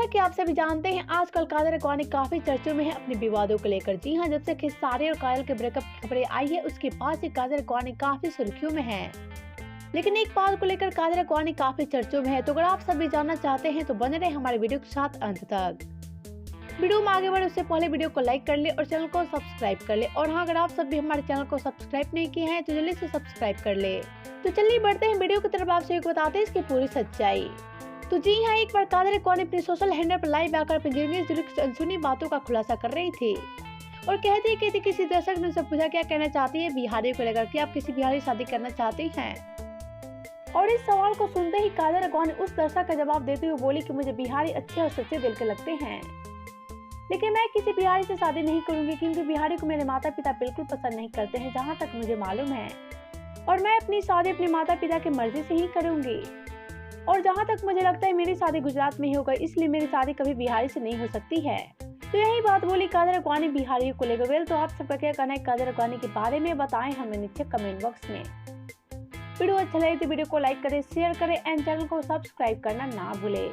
कि आप सभी जानते हैं, आजकल काजल और कौन काफी चर्चों में है अपने विवादों को लेकर। जी हां, जब से खेसारी और काजल के ब्रेकअप की खबरें आई है, उसके बाद से काजल और कौन काफी सुर्खियों में है। लेकिन एक बात को लेकर काजल और कौन काफी चर्चों में है, तो अगर आप सभी जानना चाहते हैं तो बने रहे हमारे वीडियो के साथ अंत तक। वीडियो में आगे बढ़े उससे पहले वीडियो को लाइक कर ले और चैनल को सब्सक्राइब कर ले। और हाँ, अगर आप सभी हमारे चैनल को सब्सक्राइब नहीं किए हैं तो जल्दी से सब्सक्राइब कर ले। तो चलिए बढ़ते हैं वीडियो की तरफ, आपसे बताते हैं इसकी पूरी सच्चाई। तो जी हाँ, एक बार काजल और कौन अपने सोशल हैंडल पर लाइव आकर अपनी जिंदगी से जुड़ी कुछ अनसुनी बातों का खुलासा कर रही थी और कहती कि किसी दर्शक ने उनसे पूछा क्या कहना चाहती है बिहारी को लेकर, कि आप किसी बिहारी से शादी करना चाहती हैं। और इस सवाल को सुनते ही काजल और कौन उस दर्शक का जवाब देते हुए बोली कि मुझे बिहारी अच्छे और सच्चे दिल के लगते हैं, लेकिन मैं किसी बिहारी से शादी नहीं करूंगी क्योंकि बिहारी को मेरे माता पिता बिल्कुल पसंद नहीं करते हैं, जहाँ तक मुझे मालूम है। और मैं अपनी शादी अपने माता पिता की मर्जी से ही करूंगी। और जहाँ तक मुझे लगता है मेरी शादी गुजरात में ही होगा, इसलिए मेरी शादी कभी बिहारी से नहीं हो सकती है। तो यही बात बोली काजल और कौन बिहारी को लेकर। वेल, तो आप सबका क्या कहना है काजल और कौन के बारे में, बताएं हमें नीचे कमेंट बॉक्स में। वीडियो अच्छा लगे तो वीडियो को लाइक करें, शेयर करें एंड चैनल को सब्सक्राइब करना ना भूलें।